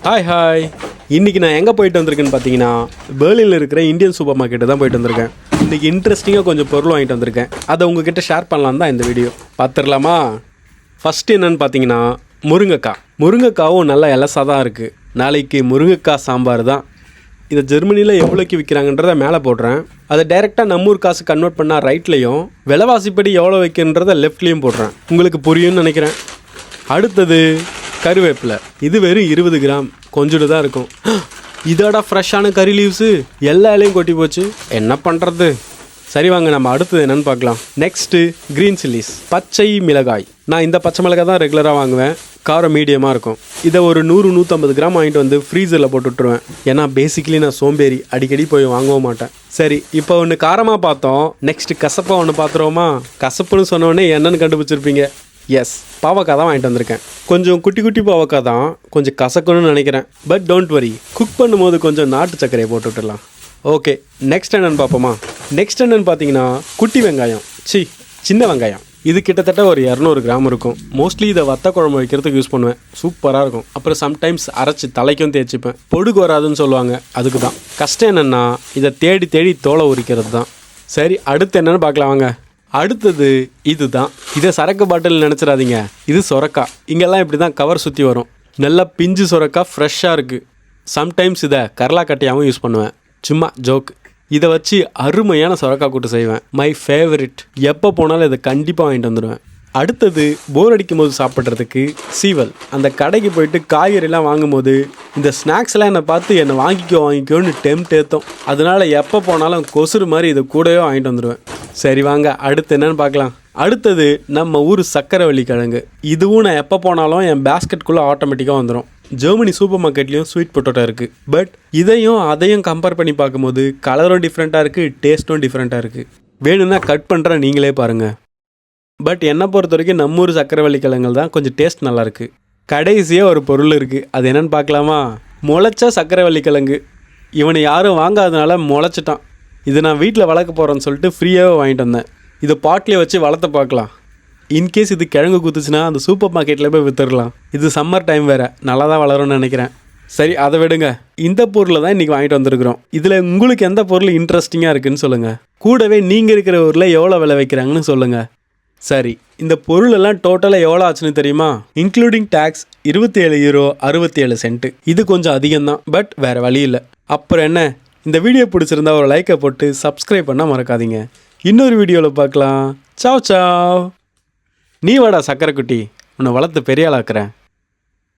Hi hi. இன்றைக்கி நான் எங்கே போயிட்டு வந்திருக்கேன்னு பார்த்தீங்கன்னா பெர்லினில் இருக்கிற இந்தியன் சூப்பர் மார்க்கெட்டு தான் போயிட்டு வந்திருக்கேன். இன்றைக்கி இன்ட்ரெஸ்டிங்காக கொஞ்சம் பொருள் வாங்கிட்டு வந்திருக்கேன். அதை உங்ககிட்ட ஷேர் பண்ணலாம் தான் இந்த வீடியோ. பார்த்துடலாமா? ஃபஸ்ட்டு என்னென்னு பார்த்தீங்கன்னா முருங்கைக்காவும் நல்லா எலசாக தான் இருக்குது. நாளைக்கு முருங்கைக்காய் சாம்பார் தான். இதை ஜெர்மனியில் எவ்வளோக்கு விற்கிறாங்கன்றதை மேலே போடுறேன். அதை டைரெக்டாக நம்ம ஊர் காசு கன்வெர்ட் பண்ணால் ரைட்லேயும், விலைவாசிப்படி எவ்வளோ வைக்கிறன்றதை லெஃப்ட்லேயும் போடுறேன். உங்களுக்கு புரியும்னு நினைக்கிறேன். அடுத்தது கருவேப்பிலை. இது வெறும் 20 கிராம், கொஞ்சோடு தான் இருக்கும். இதோட ஃப்ரெஷ்ஷான கறி லீவ்ஸு எல்லா இலையும் கொட்டி போச்சு, என்ன பண்ணுறது? சரி வாங்க, நம்ம அடுத்தது என்னென்னு பார்க்கலாம். நெக்ஸ்ட்டு க்ரீன் சில்லிஸ், பச்சை மிளகாய். நான் இந்த பச்சை மிளகாய் தான் ரெகுலராக வாங்குவேன். காரம் மீடியமாக இருக்கும். இதை ஒரு 100-150 கிராம் வாங்கிட்டு வந்து ஃப்ரீசரில் போட்டு விட்ருவேன். ஏன்னா பேசிக்கலி நான் சோம்பேறி, அடிக்கடி போய் வாங்கவும் மாட்டேன். சரி, இப்போ ஒன்று காரமாக பார்த்தோம். நெக்ஸ்ட்டு கசப்பாக ஒன்று பார்த்துருவோமா? கசப்புன்னு சொன்னோடனே என்னென்னு கண்டுபிடிச்சிருப்பீங்க. எஸ், பாவக்காய் தான் வாங்கிட்டு வந்திருக்கேன். கொஞ்சம் குட்டி குட்டி பாவக்காய் தான், கொஞ்சம் கசக்கணும்னு நினைக்கிறேன். பட் டோன்ட் வரி, குக் பண்ணும்போது கொஞ்சம் நாட்டு சர்க்கரையை போட்டு விட்டுடலாம். ஓகே, நெக்ஸ்ட் என்னென்னு பார்ப்போமா? நெக்ஸ்ட் என்னென்னு பார்த்தீங்கன்னா குட்டி வெங்காயம், சின்ன வெங்காயம். இது கிட்டத்தட்ட ஒரு 200 கிராம் இருக்கும். மோஸ்ட்லி இதை வத்த குழம்பு வைக்கிறதுக்கு யூஸ் பண்ணுவேன். சூப்பராக இருக்கும். அப்புறம் சம்டைம்ஸ் அரைச்சி தலைக்கும் தேய்ச்சிப்பேன். பொடுகு வராதுன்னு சொல்லுவாங்க, அதுக்கு தான். கஷ்டம் என்னென்னா இதை தேடி தேடி தோலை உரிக்கிறது தான். சரி, அடுத்து என்னென்னு பார்க்கலாம் வாங்க. அடுத்தது இது தான். இதை சரக்கு பாட்டில் நினச்சிடாதீங்க, இது சொரக்காய். இங்கெல்லாம் இப்படி தான் கவர் சுற்றி வரும். நல்லா பிஞ்சு சொரக்காய், ஃப்ரெஷ்ஷாக இருக்குது. சம்டைம்ஸ் இதை கரலாக்கட்டையாகவும் யூஸ் பண்ணுவேன். சும்மா ஜோக். இதை வச்சு அருமையான சொரக்காய் கூட்டு செய்வேன். My favourite. எப்போ போனாலும் இதை கண்டிப்பாக வாங்கிட்டு வந்துடுவேன். அடுத்தது போர் அடிக்கும் போது சாப்பிட்றதுக்கு சீவல். அந்த கடைக்கு போயிட்டு காய்கறிலாம் வாங்கும்போது இந்த ஸ்நாக்ஸ்லாம் என்னை பார்த்து என்னை வாங்கிக்கோன்னு டெம்ட் ஏற்றும். அதனால எப்போ போனாலும் கொசுறு மாதிரி இதை கூடவே வாங்கிட்டு வந்துடுவேன். சரி வாங்க, அடுத்து என்னென்னு பார்க்கலாம். அடுத்தது நம்ம ஊர் சக்கரவள்ளி கிழங்கு. இதுவும் நான் எப்போ போனாலும் என் பேஸ்கெட்குள்ளே ஆட்டோமேட்டிக்காக வந்துடும். ஜெர்மனி சூப்பர் மார்க்கெட்லேயும் ஸ்வீட் பொட்டேட்டோ இருக்குது. பட் இதையும் அதையும் கம்பேர் பண்ணி பார்க்கும்போது கலரும் டிஃப்ரெண்ட்டாக இருக்குது, டேஸ்ட்டும் டிஃப்ரெண்ட்டாக இருக்குது. வேணும்னா கட் பண்ணுற நீங்களே பாருங்கள். பட் என்னை பொறுத்த வரைக்கும் நம்ம ஊர் சக்கரவள்ளி கிழங்குகள் தான் கொஞ்சம் டேஸ்ட் நல்லாயிருக்கு. கடைசியாக ஒரு பொருள் இருக்குது, அது என்னென்னு பார்க்கலாமா? முளைச்ச சக்கரவள்ளி கிழங்கு. இவனை யாரும் வாங்காதனால முளைச்சிட்டான். இது நான் வீட்டில் வளர்க்க போகிறேன்னு சொல்லிட்டு ஃப்ரீயாகவே வாங்கிட்டு வந்தேன். இதை பாட்டிலே வச்சு வளர்த்த பார்க்கலாம். இன்கேஸ் இது கிழங்கு குத்துச்சுன்னா அந்த சூப்பர் மார்க்கெட்டில் போய் விற்றுடலாம். இது சம்மர் டைம் வேறு, நல்லா தான் வளரும்னு நினைக்கிறேன். சரி, அதை விடுங்க. இந்த பொருளை தான் இன்றைக்கி வாங்கிட்டு வந்திருக்கிறோம். இதில் உங்களுக்கு எந்த பொருள் இன்ட்ரெஸ்டிங்காக இருக்குதுன்னு சொல்லுங்கள். கூடவே நீங்கள் இருக்கிற ஊரில் எவ்வளோ விலை வைக்கிறாங்கன்னு சொல்லுங்கள். சரி, இந்த பொருளெல்லாம் டோட்டலாக எவ்வளோ ஆச்சுன்னு தெரியுமா? Including tax 27 euro 67 cent. இது கொஞ்சம் அதிகம்தான், பட் வேறு வழி இல்லை. அப்புறம் என்ன, இந்த வீடியோ பிடிச்சிருந்தா ஒரு லைக்கை போட்டு சப்ஸ்கிரைப் பண்ணால் மறக்காதீங்க. இன்னொரு வீடியோவில் பார்க்கலாம். Ciao ciao. நீ வாடா சக்கரை குட்டி, உன்னை வளர்த்து பெரிய ஆளாக்குறேன்.